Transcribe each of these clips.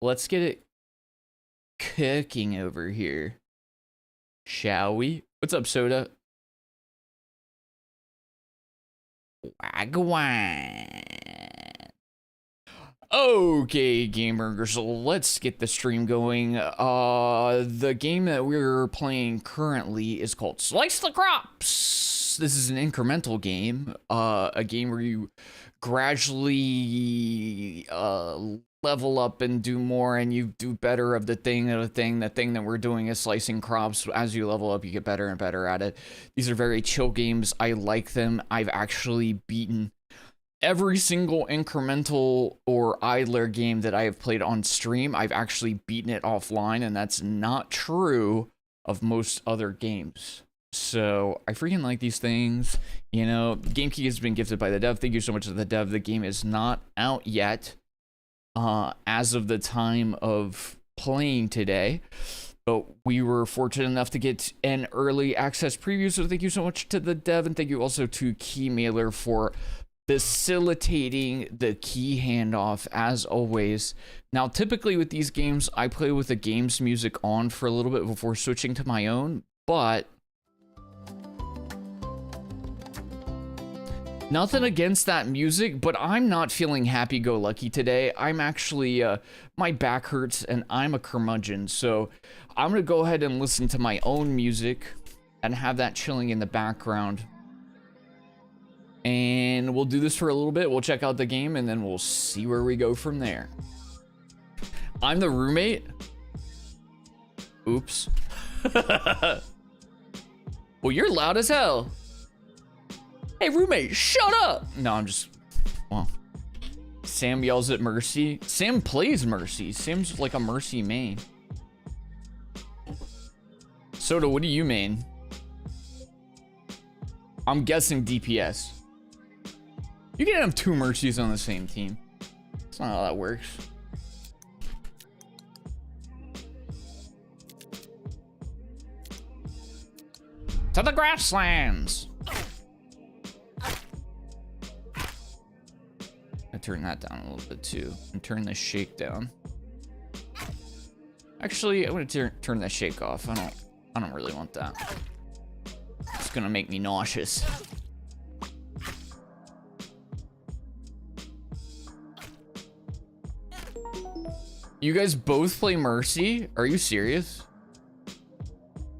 let's get it cooking over here, shall we? What's up, Soda? Wagwan. Okay, gamers, so let's get the stream going. The game that we're playing currently is called Slice the Crops. This is an incremental game, a game where you gradually level up and do more, and you do better of the thing that we're doing is slicing crops. As you level up, you get better and better at it. These are very chill games. I like them. I've actually beaten every single incremental or idler game that I have played on stream. I've actually beaten it offline, and that's not true of most other games. So I freaking like these things. You know, Game Key has been gifted by the dev. Thank you so much to the dev. The game is not out yet as of the time of playing today, but we were fortunate enough to get an early access preview. So thank you so much to the dev, and thank you also to Keymailer for facilitating the key handoff as always. Now, typically with these games, I play with the game's music on for a little bit before switching to my own, but nothing against that music, but I'm not feeling happy-go-lucky today. I'm actually, my back hurts and I'm a curmudgeon, so I'm gonna go ahead and listen to my own music and have that chilling in the background. And we'll do this for a little bit. We'll check out the game and then we'll see where we go from there. I'm the roommate. Oops. Well, you're loud as hell. Hey, roommate, shut up. No, I'm just, well, Sam yells at Mercy. Sam plays Mercy. Sam's like a Mercy main. Soda, what do you main? I'm guessing DPS. You can have two Mercies on the same team. That's not how that works. To the grasslands. I turn that down a little bit too, and turn the shake down. Actually, I'm gonna turn the shake off. I don't really want that. It's gonna make me nauseous. You guys both play Mercy? Are you serious?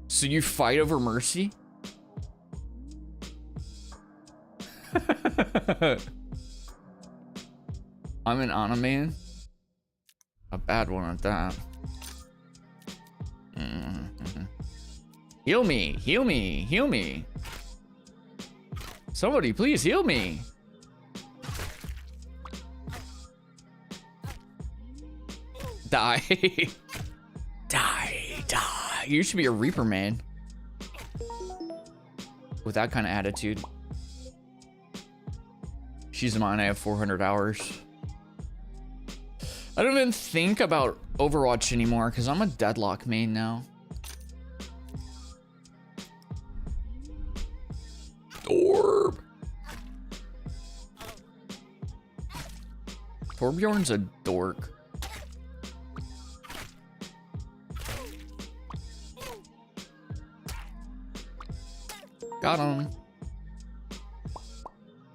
So you fight over Mercy? I'm an Ana man. A bad one at that. Heal me, heal me, heal me. Somebody please heal me. Die. Die, die. You should be a Reaper man. With that kind of attitude. She's mine, I have 400 hours. I don't even think about Overwatch anymore because I'm a Deadlock main now. Orb. Torbjorn's a dork. Got him.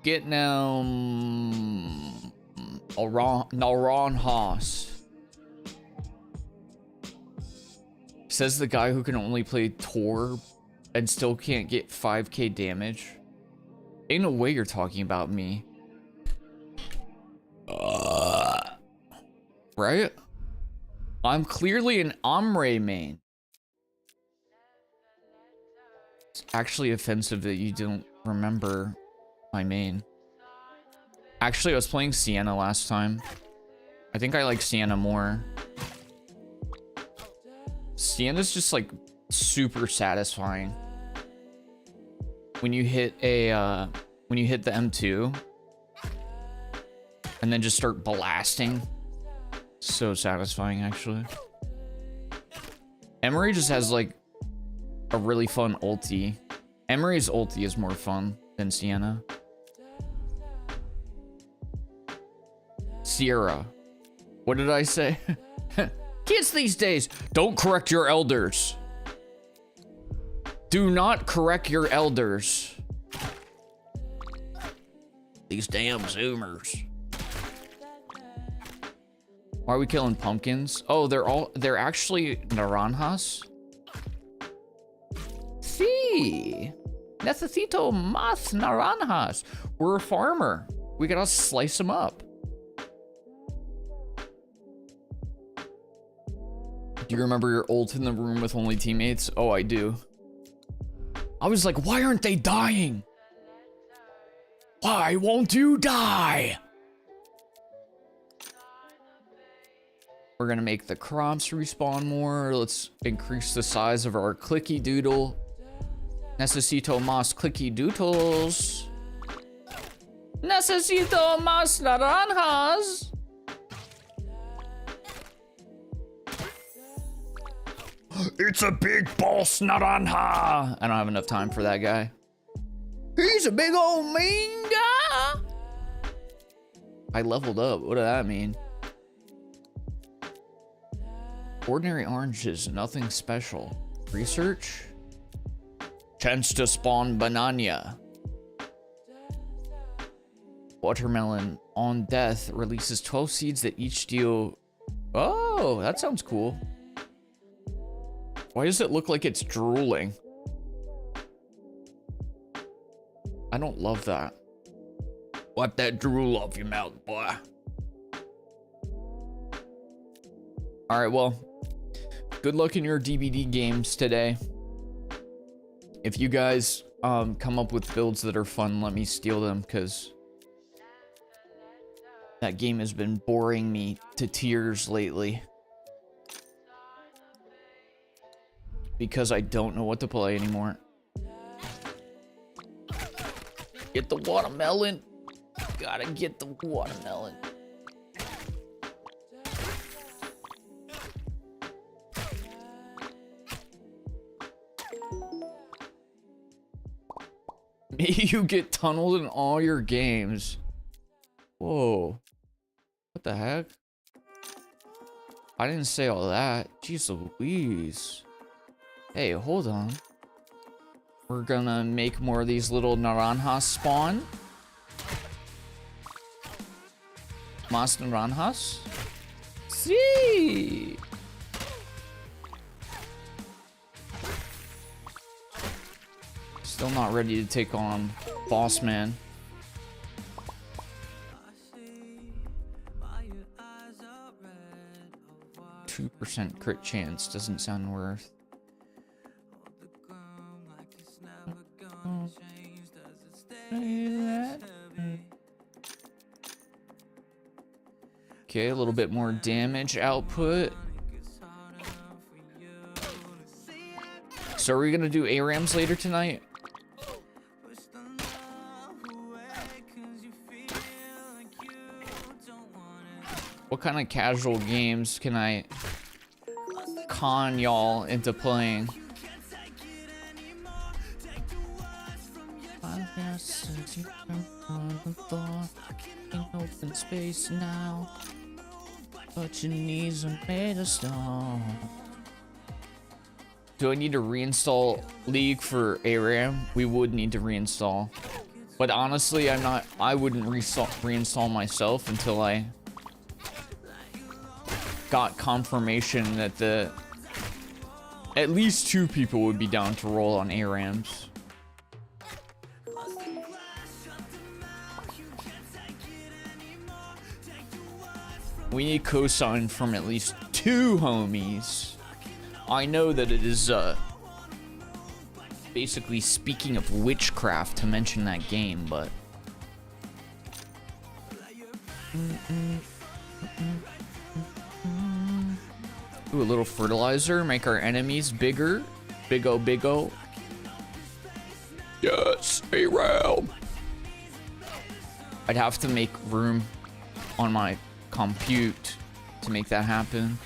Get now. Nalron Haas. Says the guy who can only play Torb and still can't get 5k damage. Ain't no way you're talking about me. Right? I'm clearly an Ombre main. It's actually offensive that you don't remember my main. Actually, I was playing Sienna last time. I think I like Sienna more. Sienna's just like super satisfying. When you hit a when you hit the M2 and then just start blasting. So satisfying, actually. Emery just has like a really fun ulti. Emery's ulti is more fun than Sienna. Sierra. What did I say? Kids these days, don't correct your elders. Do not correct your elders. These damn Zoomers. Why are we killing pumpkins? Oh, they're actually naranjas. Sí. Necesito más naranjas. We're a farmer. We gotta slice them up. Do you remember your ult in the room with only teammates? Oh, I do. I was like, why aren't they dying? Why won't you die? We're gonna make the crops respawn more. Let's increase the size of our clicky doodle. Necesito más clicky doodles. Necesito más naranjas. It's a big boss naranja. I don't have enough time for that guy. He's a big old mean guy. I leveled up. What does that mean? Ordinary oranges, nothing special. Research? Chance to spawn banana. Watermelon on death releases 12 seeds that each deal. Oh, that sounds cool. Why does it look like it's drooling? I don't love that. Wipe that drool off your mouth, boy. Alright, well, good luck in your DBD games today. If you guys come up with builds that are fun, let me steal them, because that game has been boring me to tears lately. Because I don't know what to play anymore. Get the watermelon. Gotta get the watermelon. You get tunneled in all your games. Whoa. What the heck? I didn't say all that. Jeez Louise. Hey, hold on. We're gonna make more of these little naranjas spawn. Mas naranjas? See. Still not ready to take on Boss Man. 2% crit chance doesn't sound worth. Okay, a little bit more damage output. So are we gonna do ARAMs later tonight? What kind of casual games can I con y'all into playing? In open space now, but your knees are made of stone. Do I need to reinstall League for ARAM? We would need to reinstall, but honestly, I wouldn't reinstall myself until I got confirmation that at least 2 people would be down to roll on ARAMs. We need cosign from at least 2 homies. I know that it is basically speaking of witchcraft to mention that game, but ooh, a little fertilizer, make our enemies bigger. Big O. Yes, ARAM. I'd have to make room on my compute to make that happen.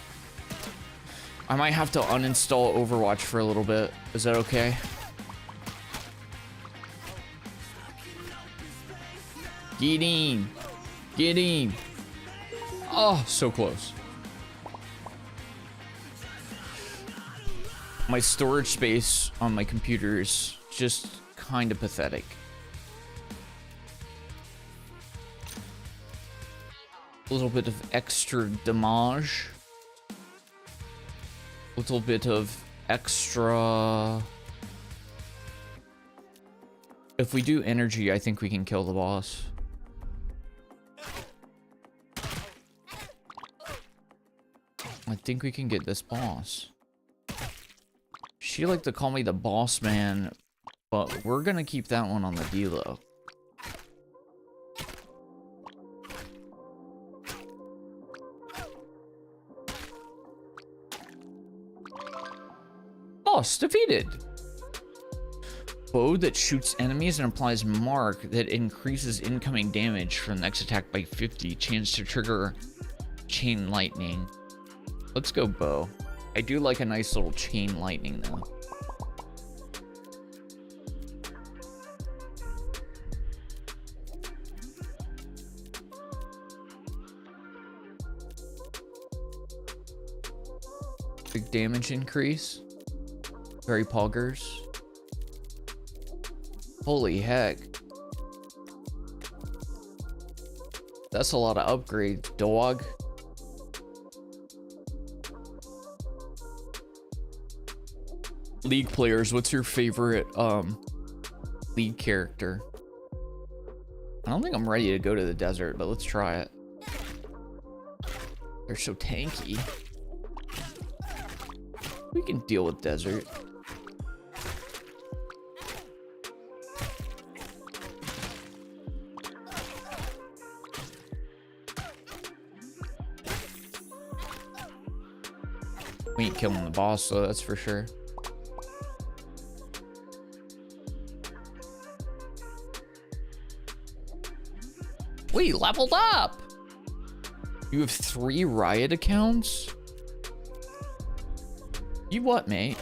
I might have to uninstall Overwatch for a little bit. Is that okay? Get in. Get in. Oh, so close. My storage space on my computer is just kind of pathetic. A little bit of extra damage. A little bit of extra... If we do energy, I think we can kill the boss. I think we can get this boss. She like to call me the boss man, but we're gonna keep that one on the D-Lo. Boss defeated. Bow that shoots enemies and applies mark that increases incoming damage for the next attack by 50. Chance to trigger chain lightning. Let's go bow. I do like a nice little chain lightning though. Big damage increase. Very poggers. Holy heck. That's a lot of upgrades, dog. League players, what's your favorite League character? I don't think I'm ready to go to the desert, but let's try it. They're so tanky. We can deal with desert. We ain't killing the boss though, that's for sure. We leveled up! You have 3 Riot accounts? You what, mate?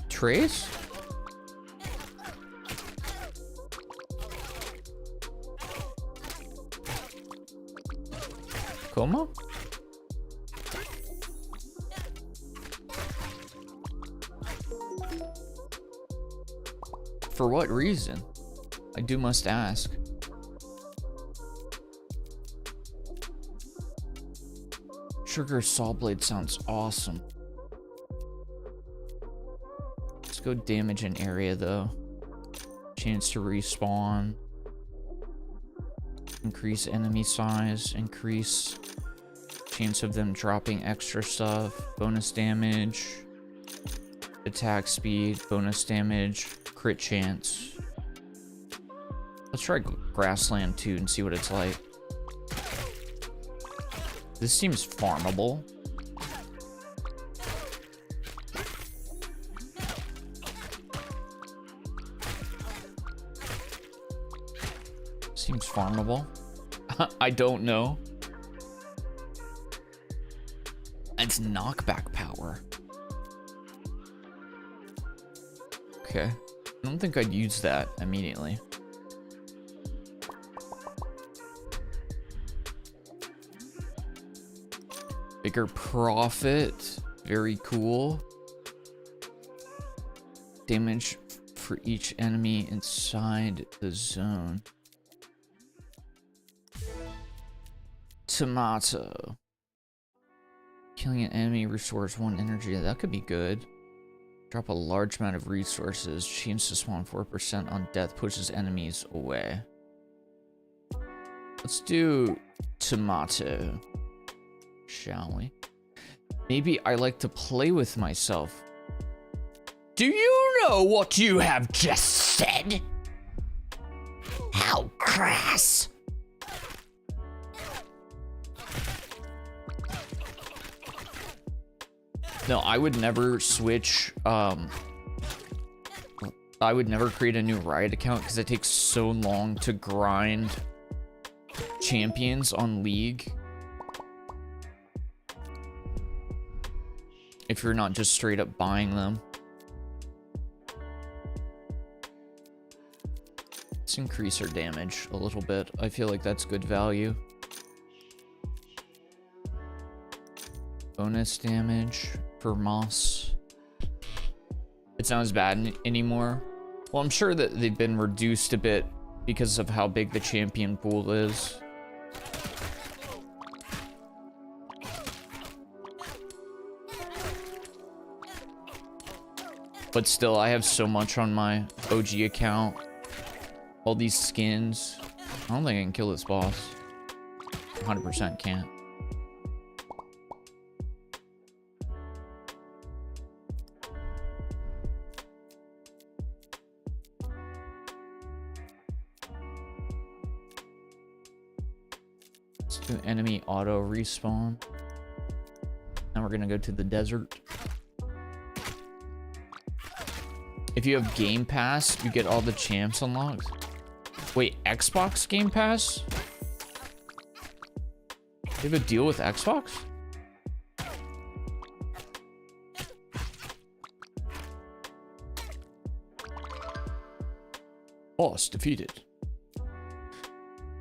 Trace? Coma? For what reason? I must ask. Sugar Saw Blade sounds awesome. Let's go damage an area though. Chance to respawn. Increase enemy size. Increase chance of them dropping extra stuff. Bonus damage. Attack speed. Bonus damage. Crit chance. Let's try Grassland 2 and see what it's like. This seems farmable. Seems farmable. I don't know. It's knockback power. Okay. I don't think I'd use that immediately. Bigger profit. Very cool. Damage for each enemy inside the zone. Tomato. Killing an enemy restores 1 energy. That could be good. Drop a large amount of resources. Chance to spawn 4% on death. Pushes enemies away. Let's do tomato. Shall we? Maybe I like to play with myself. Do you know what you have just said? How crass! No, I would never switch, I would never create a new Riot account because it takes so long to grind champions on League. If you're not just straight up buying them. Let's increase our damage a little bit. I feel like that's good value. Bonus damage for Moss. It's not as bad anymore. Well, I'm sure that they've been reduced a bit because of how big the champion pool is. But still, I have so much on my OG account. All these skins. I don't think I can kill this boss. 100% can't. Let's do enemy auto respawn. Now we're gonna go to the desert. If you have Game Pass, you get all the champs unlocked. Wait, Xbox Game Pass? You have a deal with Xbox? Boss defeated.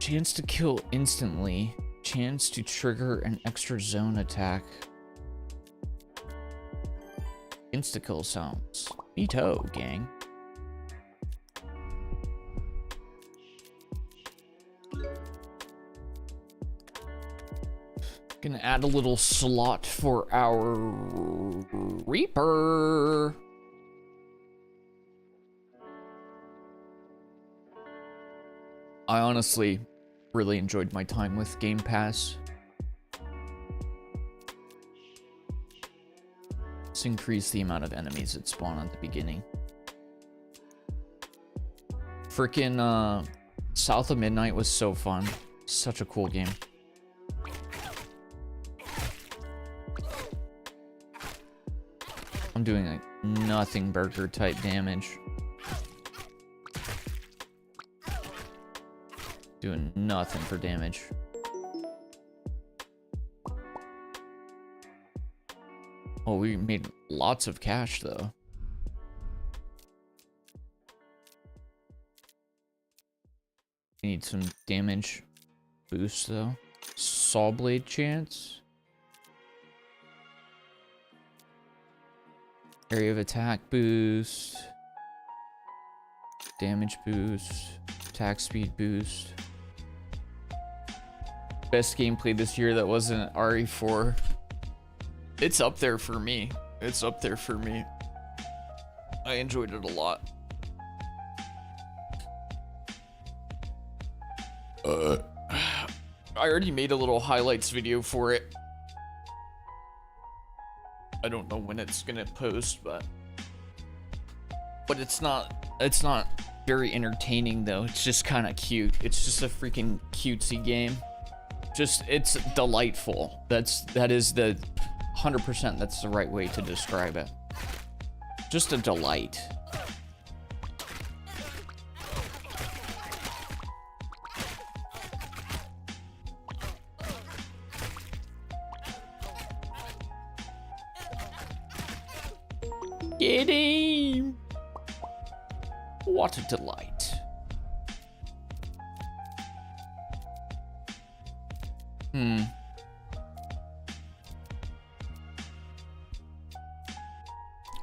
Chance to kill instantly. Chance to trigger an extra zone attack. Insta-kill sounds. Neato, gang. Gonna add a little slot for our Reaper. I honestly really enjoyed my time with Game Pass. Let's increase the amount of enemies that spawn at the beginning. Frickin' South of Midnight was so fun. Such a cool game. I'm doing like nothing burger type damage. Doing nothing for damage. Oh, we made lots of cash though. We need some damage boost though. Saw blade chance. Area of attack boost. Damage boost. Attack speed boost. Best gameplay this year that wasn't RE4. It's up there for me. It's up there for me. I enjoyed it a lot. I already made a little highlights video for it. I don't know when it's gonna post, but it's not very entertaining though. It's just kind of cute. It's just a freaking cutesy game. It's delightful. That is the 100%. That's the right way to describe it. Just a delight. Get him! What a delight.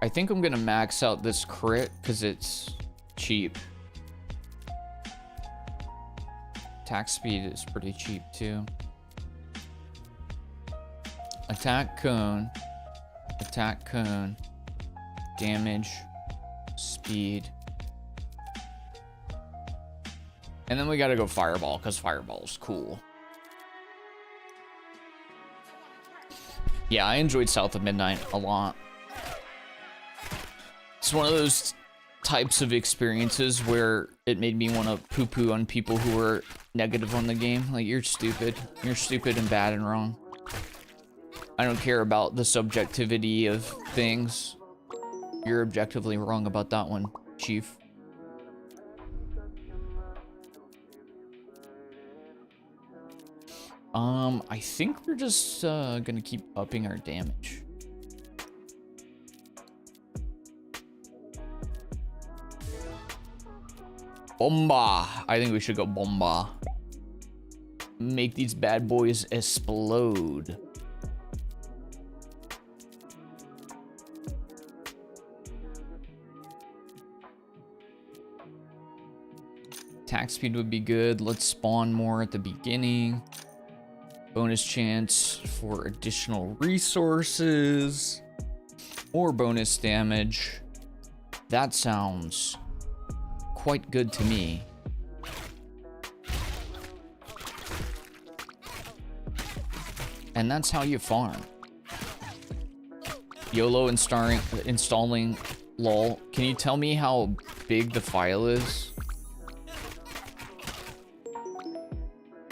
I think I'm gonna max out this crit because it's cheap. Attack speed is pretty cheap too. Attack cone. Attack cone. Damage. Speed. And then we gotta go fireball because fireball's cool. Yeah, I enjoyed South of Midnight a lot. It's one of those types of experiences where it made me want to poo-poo on people who were negative on the game. Like, you're stupid. You're stupid and bad and wrong. I don't care about the subjectivity of things. You're objectively wrong about that one, Chief. I think we're just gonna keep upping our damage. Bomba! I think we should go bomba. Make these bad boys explode. Attack speed would be good. Let's spawn more at the beginning. Bonus chance for additional resources. More bonus damage. That sounds quite good to me. And that's how you farm. YOLO installing lol. Can you tell me how big the file is?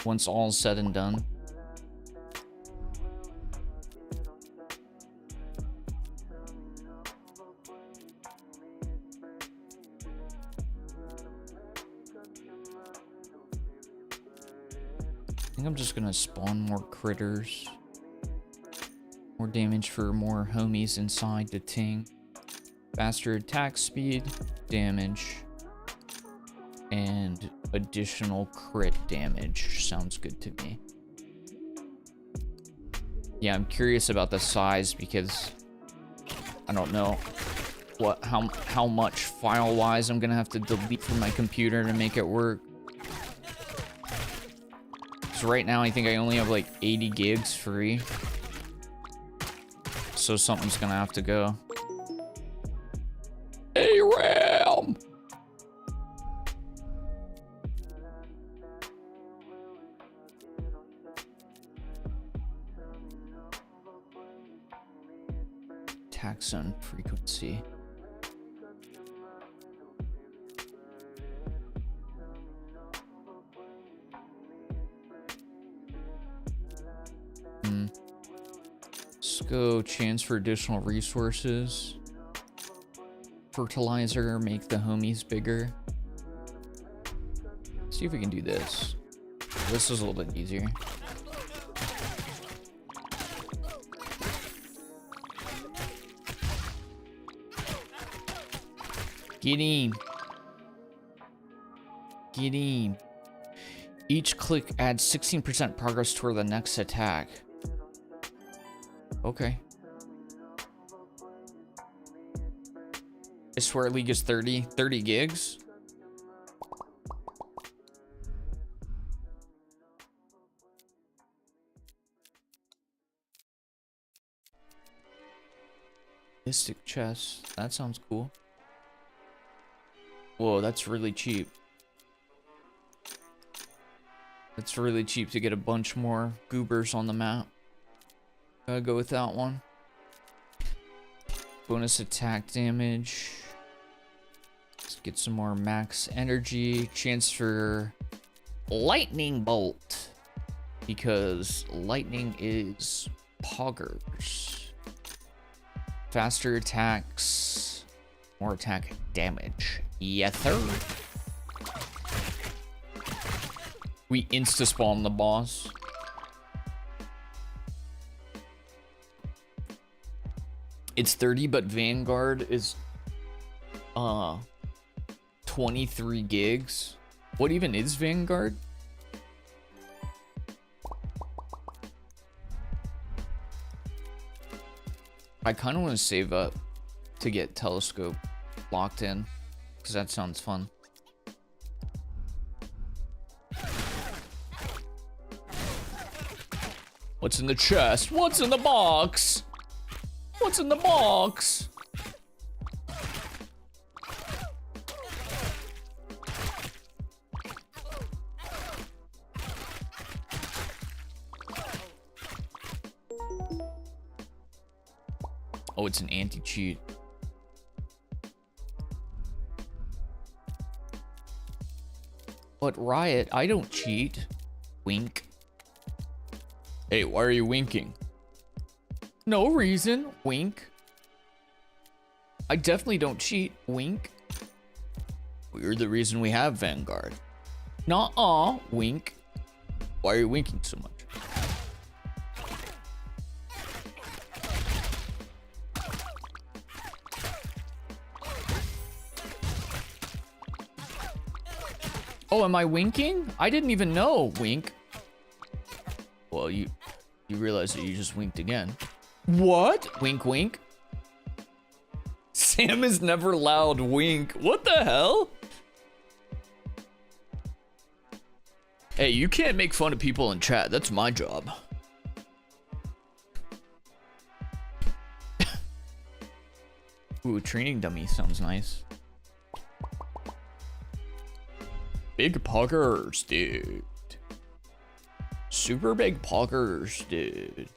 Once all is said and done. I think I'm just gonna spawn more critters. More damage for more homies inside the ting. Faster attack speed, damage, and additional crit damage. Sounds good to me. Yeah, I'm curious about the size because I don't know how much file-wise I'm gonna have to delete from my computer to make it work. So right now, I think I only have like 80 gigs free. So something's gonna have to go. Hey, RAM! Attack zone frequency. Let's go chance for additional resources. Fertilizer, make the homies bigger. See if we can do this. This is a little bit easier. Get him. Get him. Each click adds 16% progress toward the next attack. Okay. I swear League is 30 gigs. Mystic chest. That sounds cool. Whoa, that's really cheap. It's really cheap to get a bunch more goobers on the map. Gotta go with that one. Bonus attack damage. Let's get some more max energy. Chance for lightning bolt. Because lightning is poggers. Faster attacks. More attack damage. Yes, sir. We insta-spawn the boss. It's 30, but Vanguard is 23 gigs. What even is Vanguard? I kind of want to save up to get Telescope locked in, because that sounds fun. What's in the chest? What's in the box? What's in the box? Oh, it's an anti-cheat. But Riot, I don't cheat. Wink. Hey, why are you winking? No reason. Wink. I definitely don't cheat. Wink. We're the reason we have Vanguard. Nuh-uh. Wink. Why are you winking so much? Oh, am I winking? I didn't even know. Wink. Well, you realize that you just winked again. What? Wink, wink. Sam is never loud. Wink. What the hell? Hey, you can't make fun of people in chat. That's my job. Ooh, training dummy sounds nice. Big poggers, dude. Super big poggers, dude.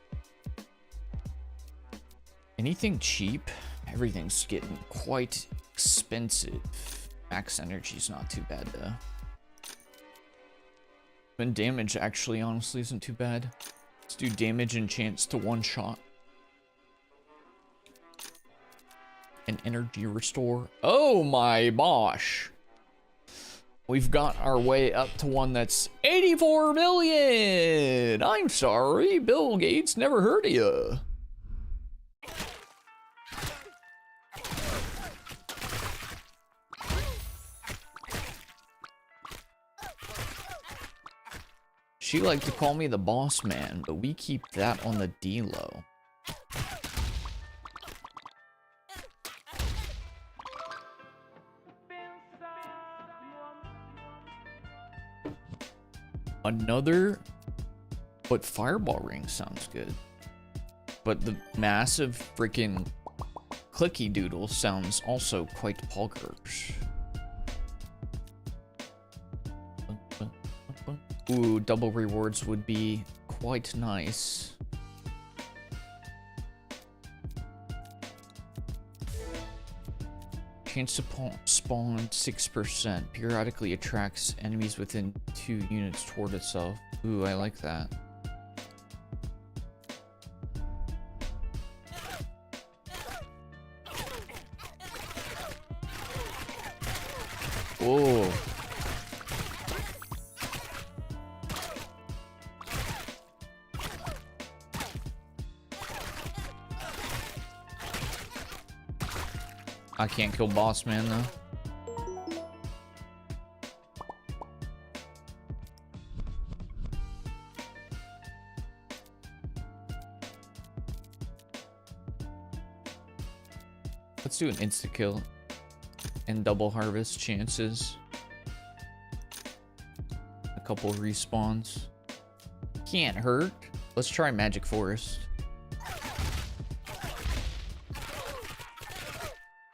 Anything cheap? Everything's getting quite expensive. Max energy's not too bad, though. And damage actually honestly isn't too bad. Let's do damage and chance to one shot. An energy restore. Oh my gosh. We've got our way up to one that's 84 million. I'm sorry, Bill Gates never heard of you. She liked to call me the boss man, but we keep that on the D-low. Another, but fireball ring sounds good. But the massive freaking clicky doodle sounds also quite poggers. Ooh, double rewards would be quite nice. Chance to spawn 6%. Periodically attracts enemies within 2 units toward itself. Ooh, I like that. Whoa. I can't kill boss man though. Let's do an insta kill and double harvest chances. A couple respawns. Can't hurt. Let's try Magic Forest.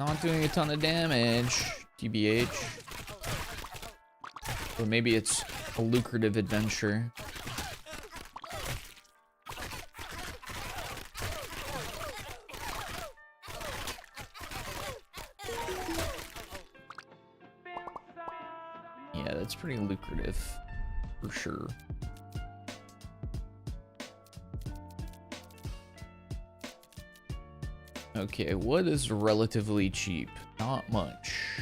Not doing a ton of damage, TBH. Or maybe it's a lucrative adventure. Yeah, that's pretty lucrative, for sure. Okay, what is relatively cheap? Not much.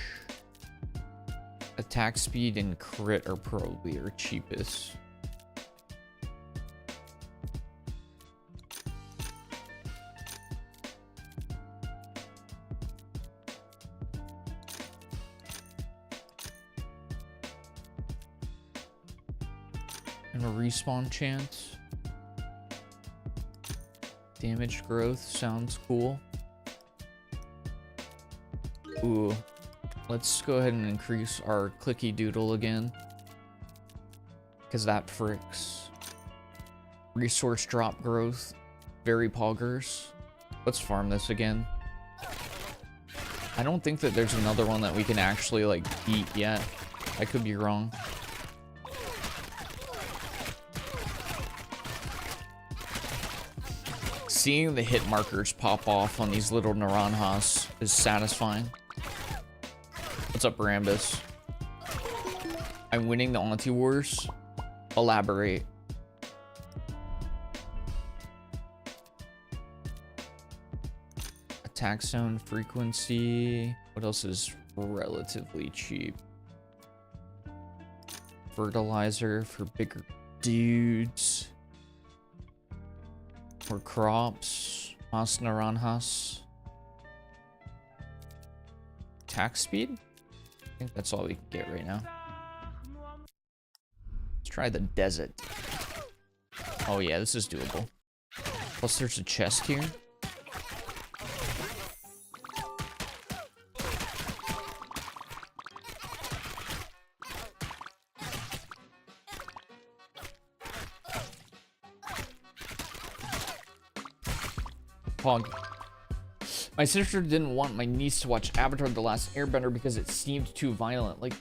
Attack speed and crit are probably our cheapest. And a respawn chance. Damage growth sounds cool. Ooh, let's go ahead and increase our clicky doodle again, because that fricks. Resource drop growth, very poggers. Let's farm this again. I don't think that there's another one that we can actually like eat yet. I could be wrong. Seeing the hit markers pop off on these little Naranjas is satisfying. What's up, Rambus? I'm winning the Auntie Wars. Elaborate. Attack zone frequency. What else is relatively cheap? Fertilizer for bigger dudes. More crops. Mas Naranjas. Attack speed? I think that's all we can get right now. Let's try the desert. Oh yeah, this is doable. Plus there's a chest here. Pog. My sister didn't want my niece to watch Avatar: The Last Airbender because it seemed too violent. Like,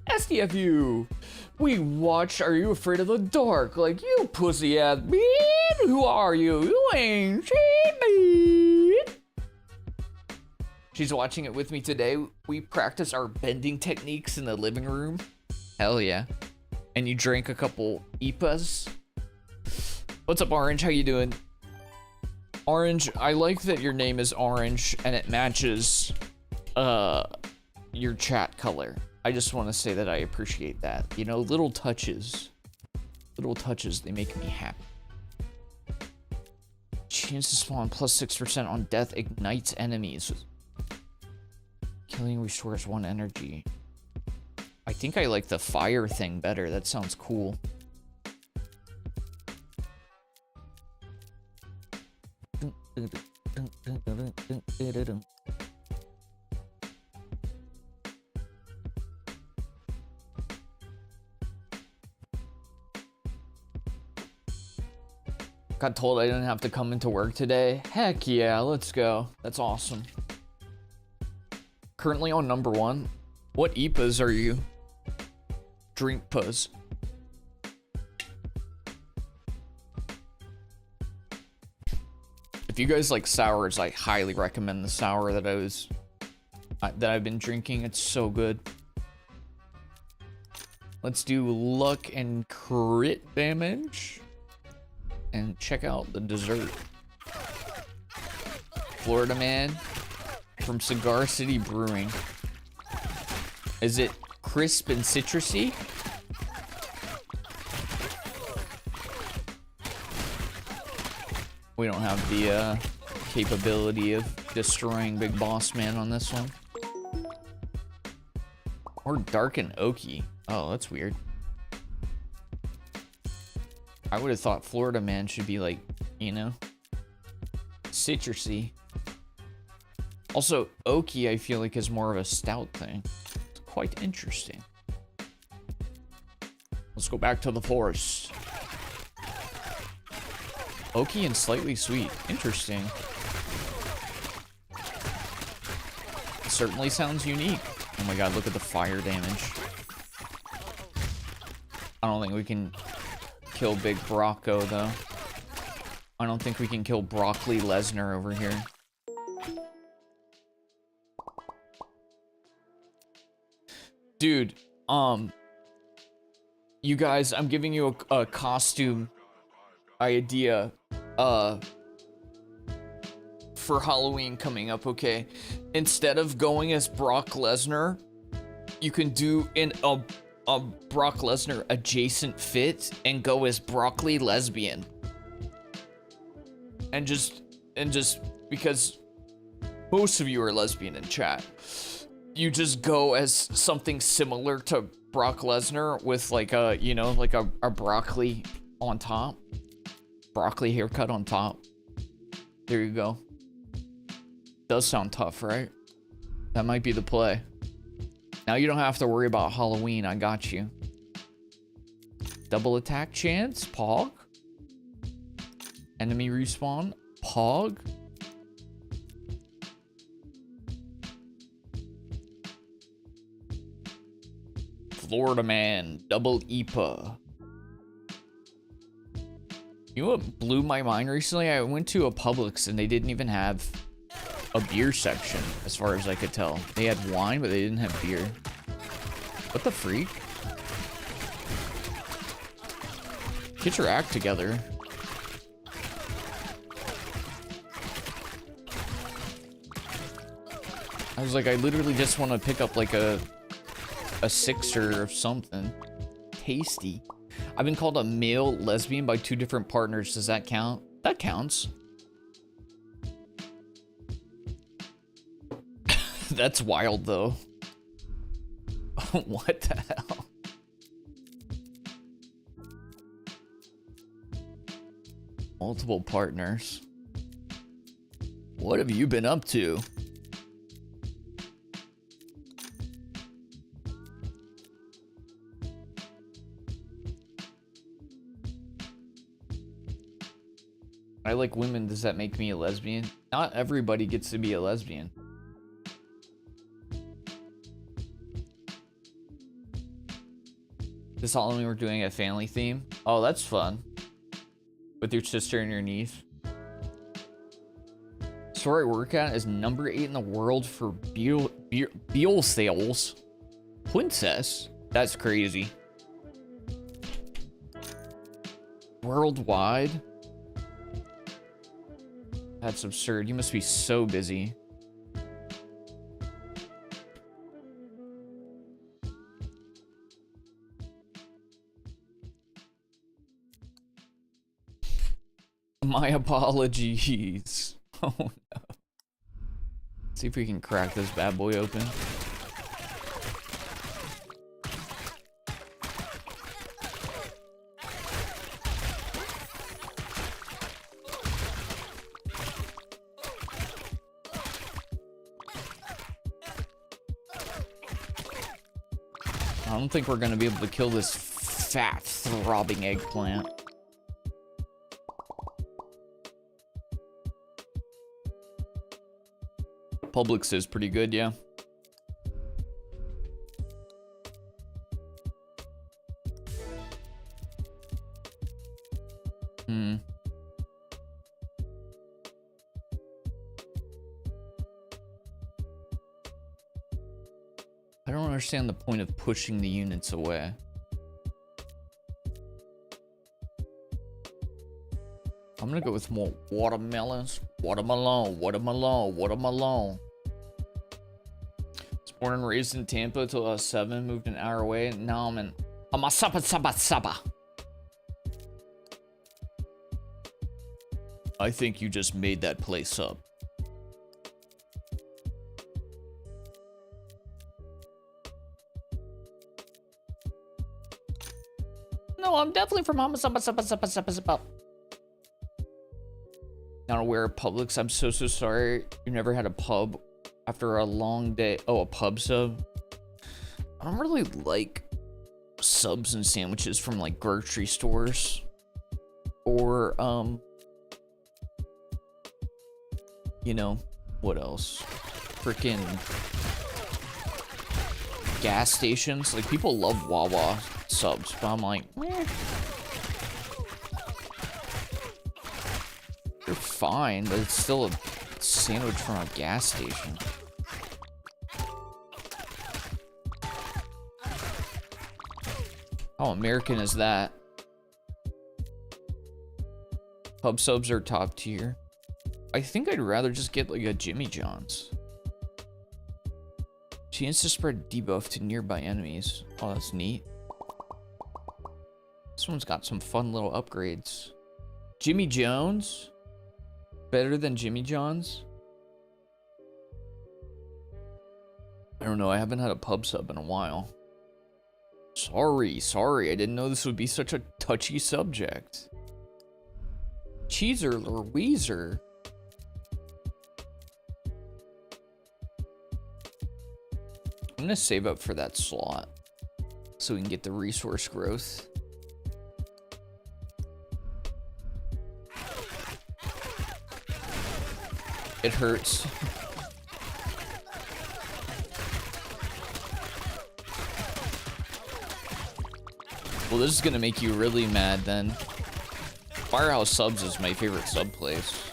SDFU. We watched Are You Afraid of the Dark? Like, you pussy ass beat. Who are you? You ain't shit, me. She's watching it with me today. We practice our bending techniques in the living room. Hell yeah. And you drank a couple IPAs. What's up, Orange? How you doing? Orange, I like that your name is Orange and it matches your chat color. I just want to say that I appreciate that. You know, little touches, they make me happy. Chance to spawn plus 6% on death ignites enemies. Killing restores 1 energy. I think I like the fire thing better. That sounds cool. Got told I didn't have to come into work today. Heck yeah, let's go. That's awesome. Currently on number 1. What IPAs are you? Drink puzz. If you guys like sours, I highly recommend the sour that I've been drinking. It's so good. Let's do luck and crit damage. And check out the dessert. Florida Man from Cigar City Brewing. Is it crisp and citrusy? We don't have the capability of destroying Big Boss Man on this one. Or dark and oaky. Oh, that's weird. I would have thought Florida Man should be like, you know, citrusy. Also, oaky I feel like is more of a stout thing. It's quite interesting. Let's go back to the forest. Oaky and slightly sweet. Interesting. Certainly sounds unique. Oh my god, look at the fire damage. I don't think we can kill Big Brocco, though. I don't think we can kill Broccoli Lesnar over here. Dude, you guys, I'm giving you a costume idea, for Halloween coming up, okay? Instead of going as Brock Lesnar, you can do a Brock Lesnar adjacent fit and go as Broccoli Lesbian. And just because most of you are lesbian in chat, you just go as something similar to Brock Lesnar with like a, you know, like a broccoli on top. Broccoli haircut on top. There you go. Does sound tough, right? That might be the play. Now you don't have to worry about Halloween. I got you. Double attack chance. Pog. Enemy respawn. Pog. Florida Man. Double IPA. You know what blew my mind recently? I went to a Publix and they didn't even have a beer section, as far as I could tell. They had wine, but they didn't have beer. What the freak? Get your act together. I was like, I literally just want to pick up like a sixer or something. Tasty. I've been called a male lesbian by 2 different partners. Does that count? That counts. That's wild, though. What the hell? Multiple partners. What have you been up to? I like women, does that make me a lesbian? Not everybody gets to be a lesbian. This Halloween we're doing a family theme. Oh, that's fun. With your sister and your niece. Store I work at is number 8 in the world for Beal sales. Princess? That's crazy. Worldwide? That's absurd. You must be so busy. My apologies. Oh no. See if we can crack this bad boy open. I don't think we're gonna be able to kill this fat, throbbing eggplant. Publix is pretty good, yeah. I don't understand the point of pushing the units away. I'm gonna go with more watermelons. Watermelon, watermelon, watermelon. I was born and raised in Tampa till I was 7, moved an hour away, and now I'm in Amasapa. I think you just made that place up. No, I'm definitely from Amasapa. Not aware of Publix. I'm so sorry. You never had a pub after a long day. Oh, a pub sub. I don't really like subs and sandwiches from like grocery stores or you know what else? Freaking gas stations. Like people love Wawa subs, but I'm like, meh. They're fine, but it's still a sandwich from a gas station. How American is that? Pub subs are top tier. I think I'd rather just get like a Jimmy John's. Chance to spread debuff to nearby enemies. Oh, that's neat. This one's got some fun little upgrades. Jimmy Jones? Better than Jimmy John's? I don't know, I haven't had a pub sub in a while. Sorry, I didn't know this would be such a touchy subject. Cheezer or Weezer? I'm gonna save up for that slot so we can get the resource growth. It hurts. Well, this is gonna make you really mad then. Firehouse Subs is my favorite sub place.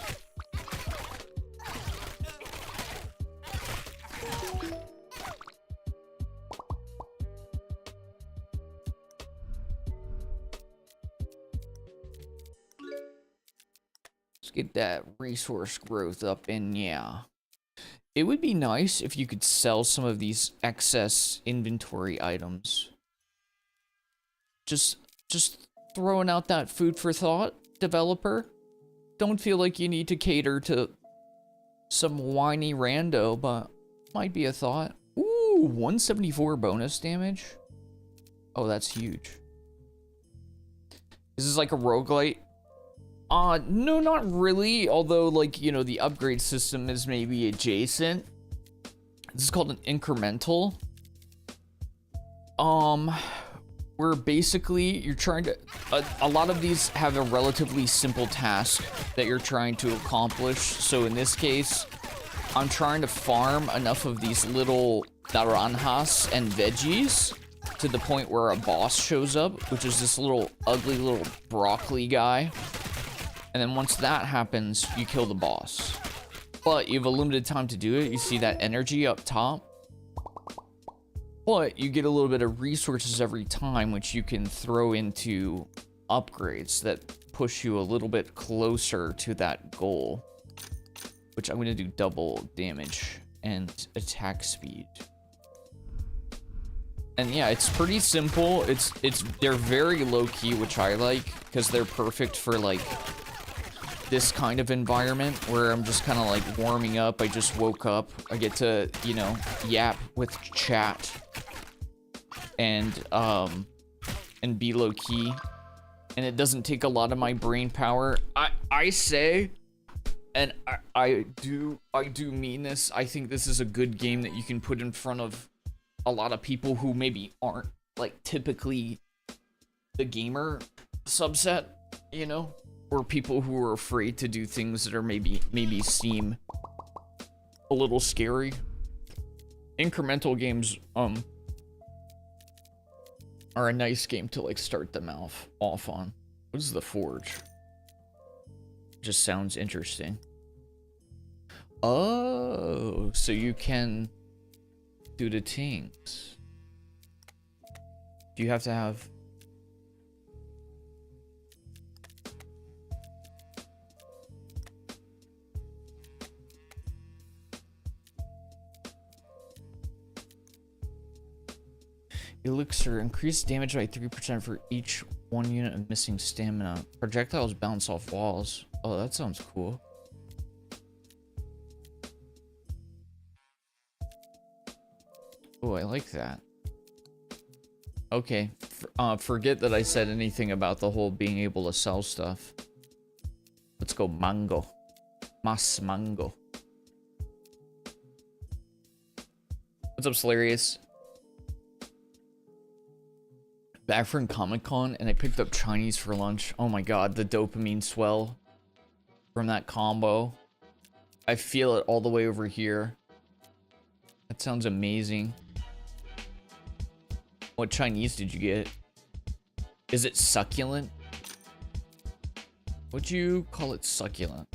Get that resource growth up, and yeah, it would be nice if you could sell some of these excess inventory items. Just throwing out that food for thought, developer. Don't feel like you need to cater to some whiny rando, but might be a thought. Ooh, 174 bonus damage. Oh, that's huge. This is like a roguelite. No, not really. Although, like, you know, the upgrade system is maybe adjacent. This is called an incremental. where basically you're trying to, a lot of these have a relatively simple task that you're trying to accomplish. So in this case, I'm trying to farm enough of these little naranjas and veggies to the point where a boss shows up, which is this little ugly little broccoli guy. And then once that happens, you kill the boss. But you have a limited time to do it. You see that energy up top? But you get a little bit of resources every time, which you can throw into upgrades that push you a little bit closer to that goal. Which I'm going to do double damage and attack speed. And yeah, it's pretty simple. They're very low-key, which I like, because they're perfect for like this kind of environment where I'm just kind of like warming up. I just woke up. I get to, you know, yap with chat and be low key, and it doesn't take a lot of my brain power. I say, and I do mean this. I think this is a good game that you can put in front of a lot of people who maybe aren't like typically the gamer subset, you know, or people who are afraid to do things that are maybe seem a little scary. Incremental games are a nice game to like start them off on. What is the Forge? Just sounds interesting. Oh, so you can do the things. Do you have to have... Elixir, increase damage by 3% for each 1 unit of missing stamina. Projectiles bounce off walls. Oh, that sounds cool. Oh, I like that. Okay, forget that I said anything about the whole being able to sell stuff. Let's go mango. Mas mango. What's up, Salarius? Back from Comic-Con, and I picked up Chinese for lunch. Oh my god, the dopamine swell from that combo. I feel it all the way over here. That sounds amazing. What Chinese did you get? Is it succulent? Would you call it succulent?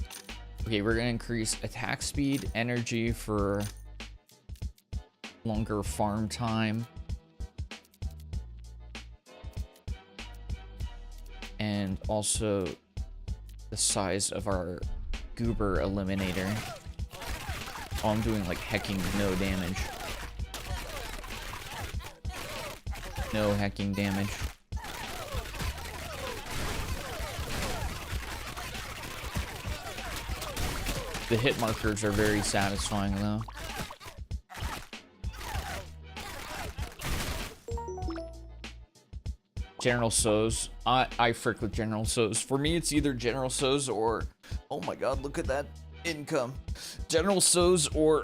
Okay, we're gonna increase attack speed, energy for longer farm time. And also the size of our goober eliminator. Oh, I'm doing like hecking no damage. No hecking damage. The hit markers are very satisfying though. General So's. I frick with General So's. For me, it's either General So's or... Oh my god, look at that income. General So's or,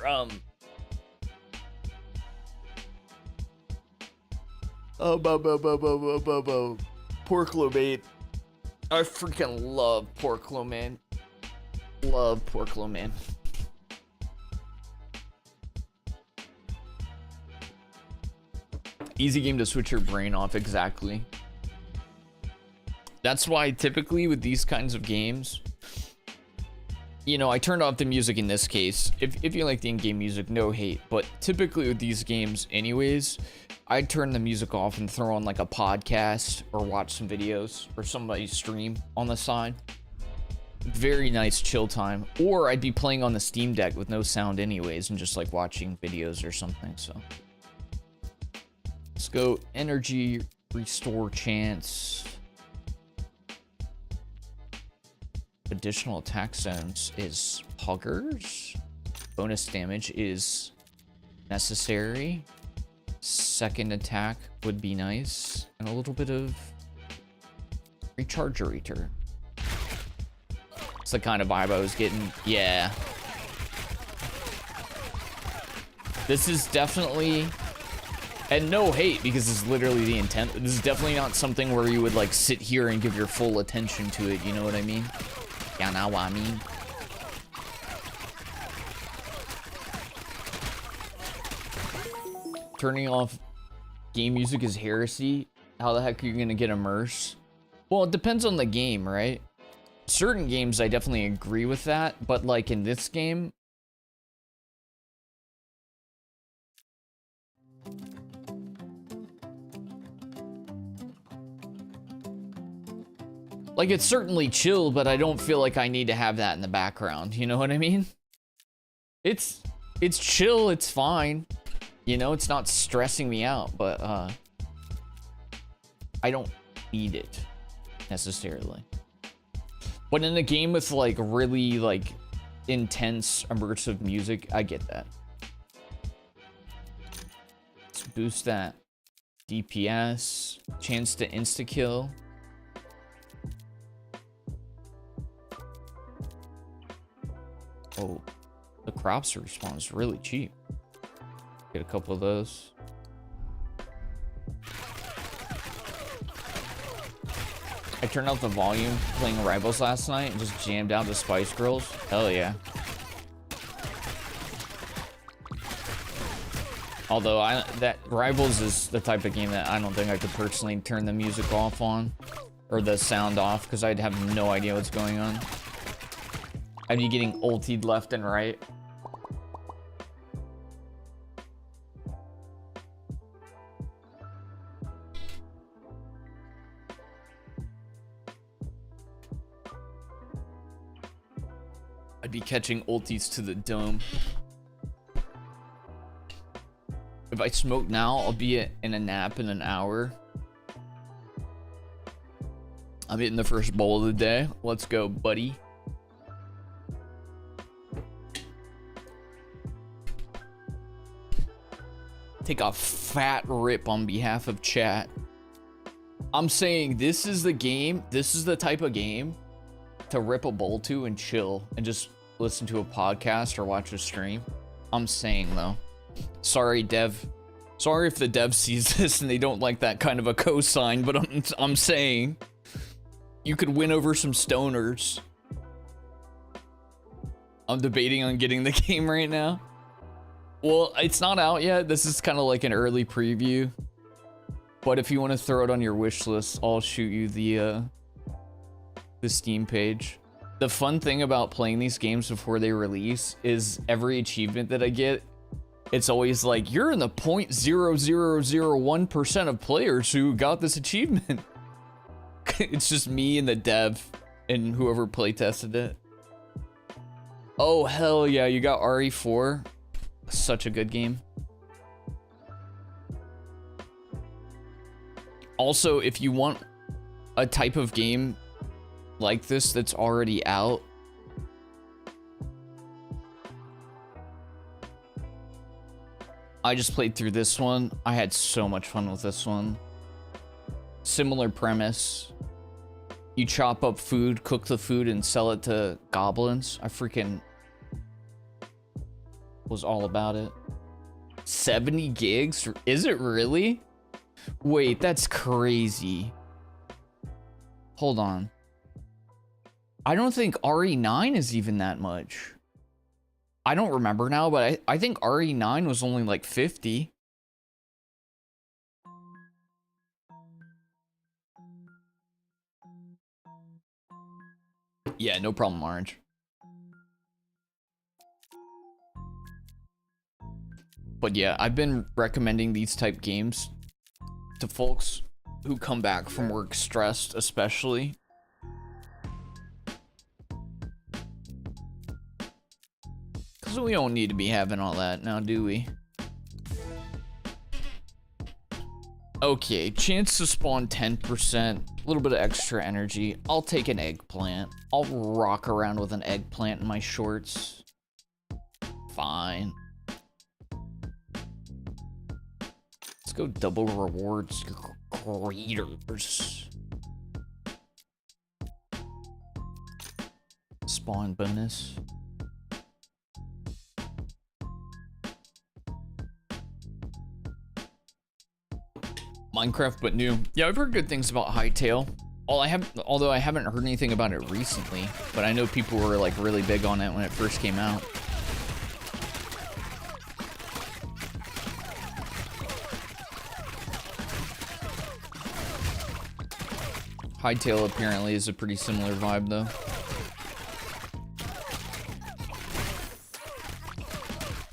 pork lo mein. I freaking love pork lo mein. Love pork lo mein. Easy game to switch your brain off, exactly. That's why typically with these kinds of games, you know, I turned off the music in this case. If you like the in-game music, no hate. But typically with these games anyways, I'd turn the music off and throw on like a podcast or watch some videos or somebody stream on the side. Very nice chill time. Or I'd be playing on the Steam Deck with no sound anyways and just like watching videos or something, so. Let's go energy, restore chance. Additional attack zones is huggers. Bonus damage is necessary. Second attack would be nice. And a little bit of recharger. It's the kind of vibe I was getting. Yeah. This is definitely And no hate, because this is literally the intent. This is definitely not something where you would like sit here and give your full attention to it, you know what I mean? Yeah, know what I mean? Turning off game music is heresy. How the heck are you gonna get immersed? Well, it depends on the game, right? Certain games I definitely agree with that, but like in this game, like it's certainly chill, but I don't feel like I need to have that in the background, you know what I mean? It's chill, it's fine. You know, it's not stressing me out, but I don't need it necessarily. But in a game with like really like intense immersive music, I get that. Let's boost that DPS, chance to insta kill. Oh, the crops respawn is really cheap. Get a couple of those. I turned out the volume playing Rivals last night and just jammed out the Spice Girls. Hell yeah. Although that Rivals is the type of game that I don't think I could personally turn the music off on or the sound off, because I'd have no idea what's going on. I'd be getting ultied left and right. I'd be catching ulties to the dome. If I smoke now, I'll be in a nap in an hour. I'm hitting the first bowl of the day. Let's go, buddy. Take a fat rip on behalf of chat. I'm saying this is the game. This is the type of game to rip a bowl to and chill and just listen to a podcast or watch a stream. I'm saying though, sorry dev, sorry if the dev sees this and they don't like that kind of a cosign, but I'm saying you could win over some stoners. I'm debating on getting the game right now. Well, it's not out yet. This is kind of like an early preview, but if you want to throw it on your wish list, I'll shoot you the Steam page. The fun thing about playing these games before they release is every achievement that I get, it's always like, you're in the 0.0001% of players who got this achievement. It's just me and the dev and whoever playtested it. Oh, hell yeah, you got RE4. Such a good game. Also, if you want a type of game like this that's already out, I just played through this one. I had so much fun with this one. Similar premise. You chop up food, cook the food, and sell it to goblins. I freaking was all about it. 70 gigs? Is it really? Wait, that's crazy. Hold on. I don't think RE9 is even that much. I don't remember now, but I think RE9 was only like 50. Yeah, no problem, Orange. But yeah, I've been recommending these type games to folks who come back from work stressed, especially. Because we don't need to be having all that now, do we? Okay, chance to spawn 10%, a little bit of extra energy. I'll take an eggplant. I'll rock around with an eggplant in my shorts. Fine. Let's go double rewards creators. Spawn bonus. Minecraft, but new. Yeah, I've heard good things about Hytale. Although I haven't heard anything about it recently, but I know people were like really big on it when it first came out. Hytale apparently is a pretty similar vibe though.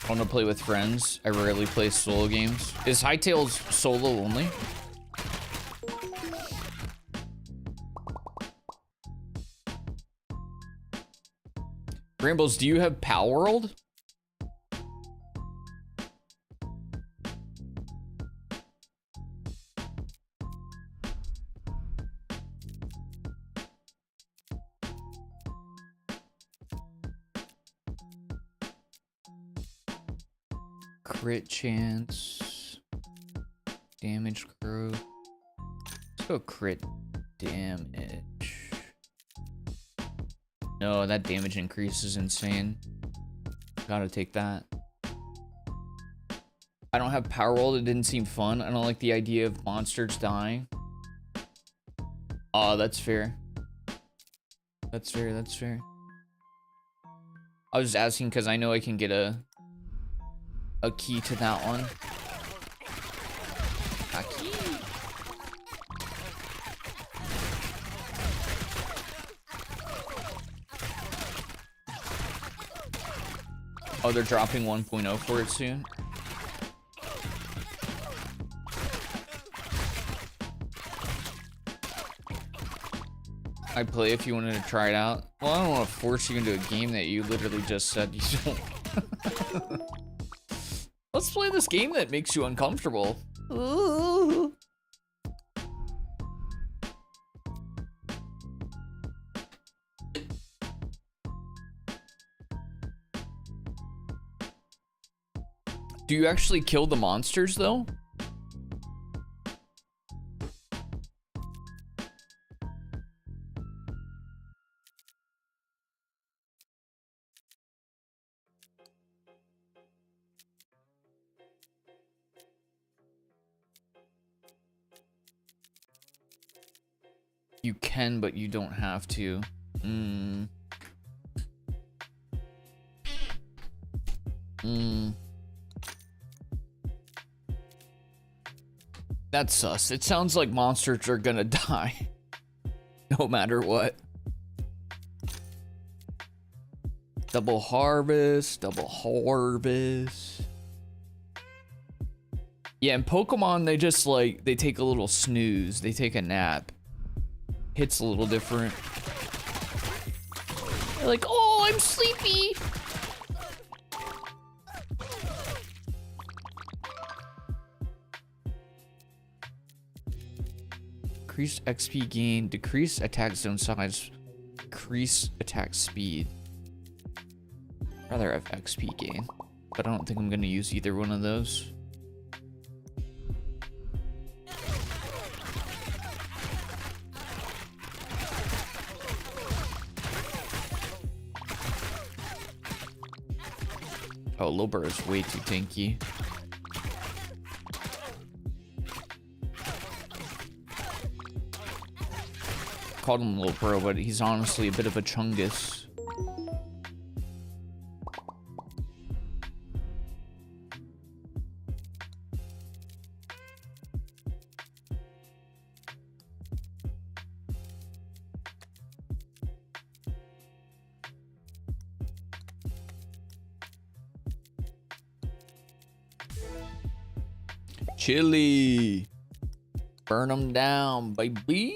I want to play with friends. I rarely play solo games. Is Hytale solo only? Brambles, do you have Palworld? Crit chance, damage growth. Let's go crit damage. No, that damage increase is insane. Gotta take that. I don't have Palworld. It didn't seem fun. I don't like the idea of monsters dying. Oh, that's fair. That's fair. That's fair. I was just asking because I know I can get a key to that one. A key. Oh, they're dropping 1.0 for it soon. I'd play if you wanted to try it out. Well, I don't want to force you into a game that you literally just said you don't. Let's play this game that makes you uncomfortable. Ooh. Do you actually kill the monsters though? You can, but you don't have to. That's sus. It sounds like monsters are gonna die. No matter what. Double harvest, double harvest. Yeah, in Pokemon, they just like, they take a little snooze. They take a nap. Hits a little different. They're like, oh, I'm sleepy. Increase XP gain, decrease attack zone size, increase attack speed. I'd rather have XP gain, but I don't think I'm gonna use either one of those. Oh, Lobur is way too tanky. Called him Lobur, but he's honestly a bit of a chungus. Chili. Burn them down, baby.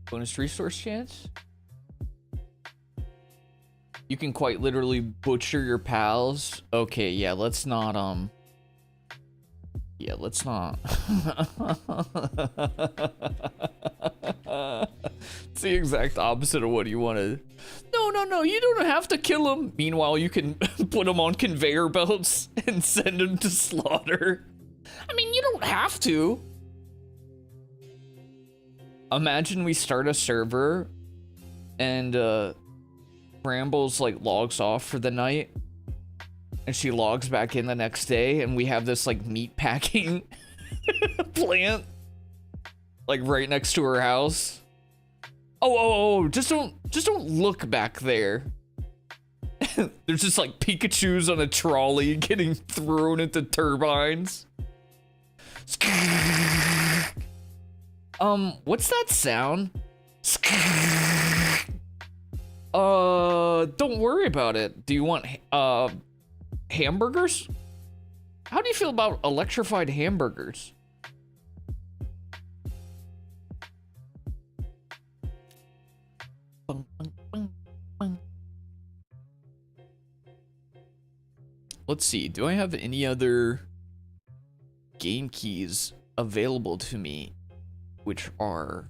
Bonus resource chance? You can quite literally butcher your pals. Okay, yeah, let's not, yeah, let's not. It's the exact opposite of what you wanted. No, you don't have to kill him. Meanwhile, you can put him on conveyor belts and send him to slaughter. I mean, you don't have to. Imagine we start a server and Brambles like logs off for the night And she logs back in the next day, and we have this like meat packing plant like right next to her house. Oh, just don't look back there. There's just like Pikachus on a trolley getting thrown into turbines. What's that sound? Don't worry about it. Do you want hamburgers? How do you feel about electrified hamburgers? Let's see, do I have any other game keys available to me which are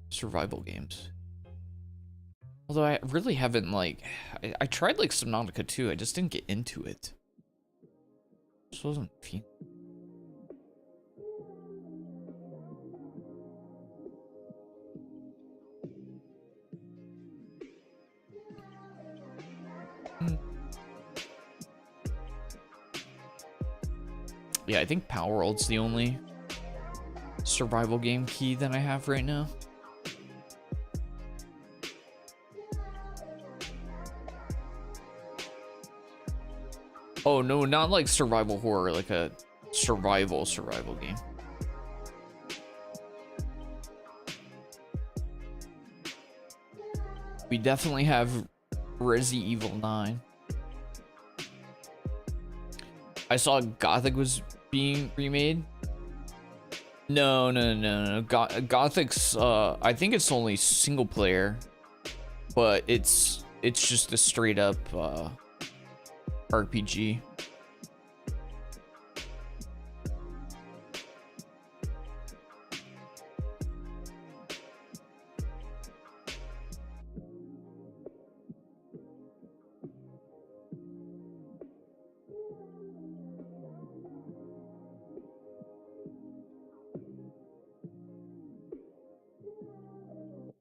survival games? Although I really haven't, like, I tried like Subnautica 2, I just didn't get into it. Just wasn't feeling. Yeah, I think Power World's the only survival game key that I have right now. Oh no, not like survival horror, like a survival game. We definitely have Resi Evil 9. I saw Gothic was being remade. No. Gothic's I think it's only single player, but it's just a straight up RPG.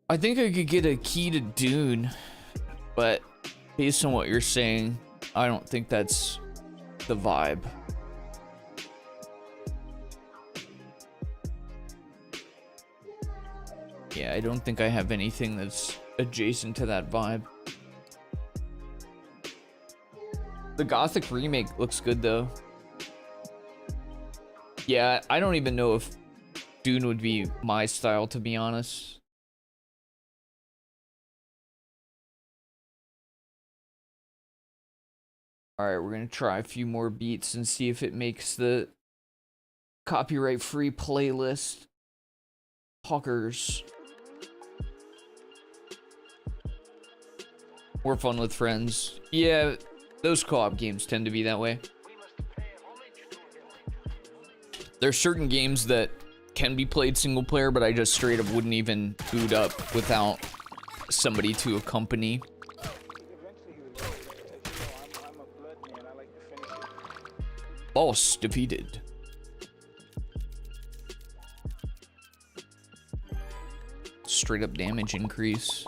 I think I could get a key to Dune, but based on what you're saying, I don't think that's the vibe. Yeah, I don't think I have anything that's adjacent to that vibe. The Gothic remake looks good though. Yeah, I don't even know if Dune would be my style, to be honest. Alright, we're gonna try a few more beats and see if it makes the copyright-free playlist. Hawkers. More fun with friends. Yeah, those co-op games tend to be that way. There's certain games that can be played single player, but I just straight up wouldn't even boot up without somebody to accompany. Boss defeated. Straight up damage increase.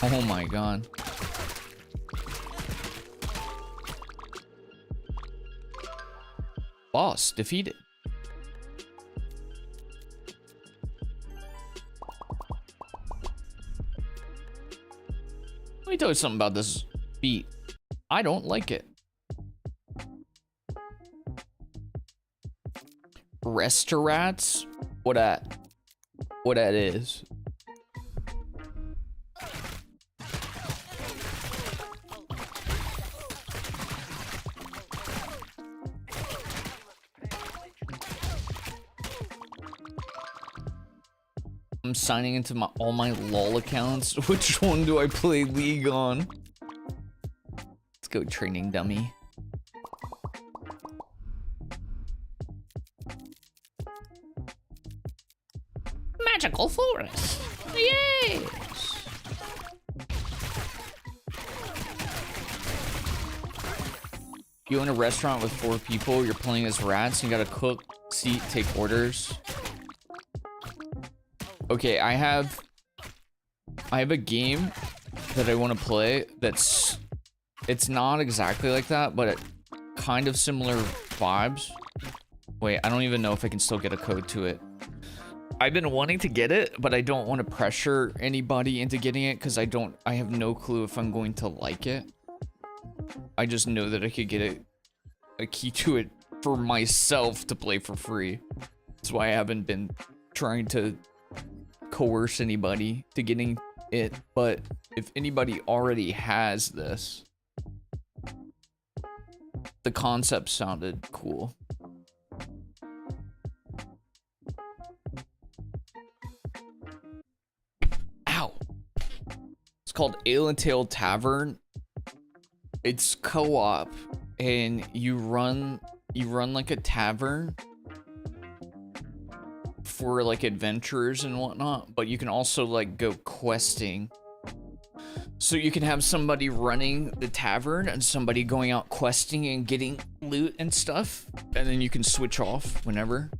Oh my god. Boss defeated. Let me tell you something about this beat. I don't like it. Restaurants? What that is? I'm signing into all my LOL accounts. Which one do I play League on? Let's go training dummy. Magical forest. Yes. You in a restaurant with 4 people, you're playing as rats, you gotta cook, seat, take orders. Okay, I have a game that I want to play that's, it's not exactly like that, but it kind of similar vibes. Wait, I don't even know if I can still get a code to it. I've been wanting to get it, but I don't want to pressure anybody into getting it because I have no clue if I'm going to like it. I just know that I could get a key to it for myself to play for free. That's why I haven't been trying to coerce anybody to getting it. But if anybody already has this, the concept sounded cool. Ow. It's called Ale and Tail Tavern. It's co-op, and you run like a tavern for like adventurers and whatnot, but you can also like go questing. So you can have somebody running the tavern and somebody going out questing and getting loot and stuff, and then you can switch off whenever.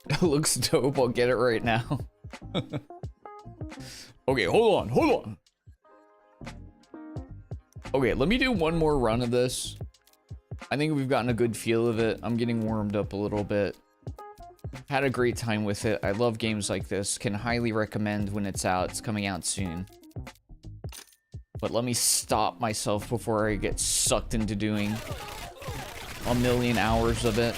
It looks dope. I'll get it right now. Okay, hold on. Okay, let me do one more run of this. I think we've gotten a good feel of it. I'm getting warmed up a little bit. Had a great time with it. I love games like this. Can highly recommend when it's out. It's coming out soon. But let me stop myself before I get sucked into doing a million hours of it.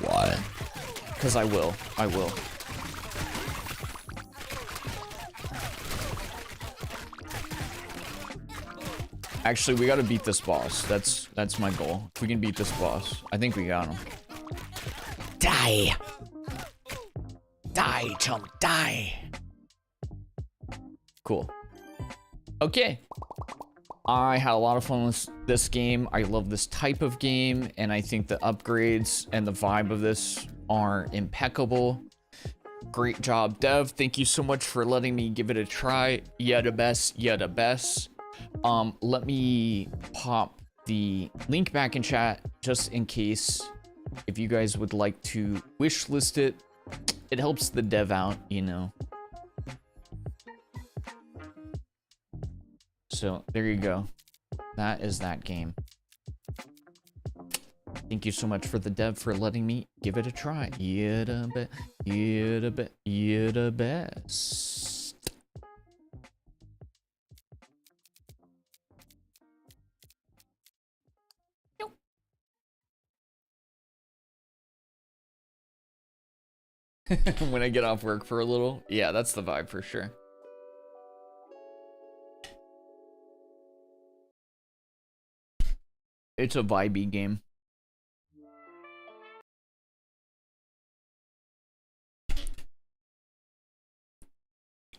Why? Because I will. Actually, we gotta beat this boss. That's my goal. If we can beat this boss, I think we got him. Die! Die, chump, die! Cool. Okay. I had a lot of fun with this game. I love this type of game, and I think the upgrades and the vibe of this are impeccable. Great job, Dev. Thank you so much for letting me give it a try. You're the best. You're the best. Let me pop the link back in chat just in case if you guys would like to wish list it. It helps the dev out, you know. So there you go. That is that game. Thank you so much for the dev for letting me give it a try. You're the best. When I get off work for a little. Yeah, that's the vibe for sure. It's a vibey game.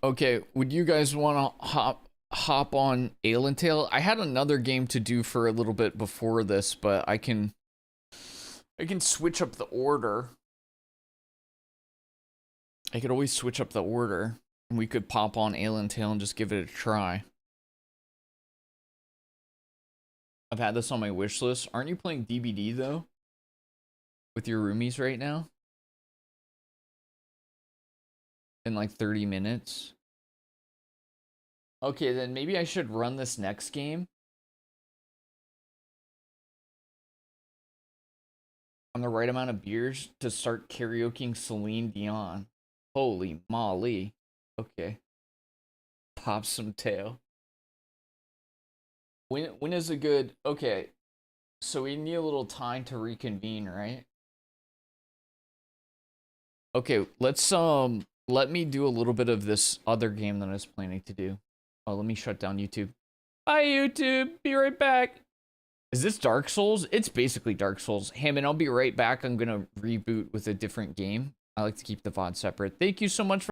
Okay, would you guys want to hop on Ale and Tail? I had another game to do for a little bit before this, but I can switch up the order. I could always switch up the order, and we could pop on Ale and Tail and just give it a try. I've had this on my wish list. Aren't you playing DBD though? With your roomies right now? In like 30 minutes? Okay, then maybe I should run this next game. On the right amount of beers to start karaokeing Celine Dion. Holy moly. Okay. Pop some tail. When is a good... Okay. So we need a little time to reconvene, right? Okay, let's let me do a little bit of this other game that I was planning to do. Oh, let me shut down YouTube. Bye, YouTube. Be right back. Is this Dark Souls? It's basically Dark Souls. Hammond, I'll be right back. I'm gonna reboot with a different game. I like to keep the VOD separate. Thank you so much for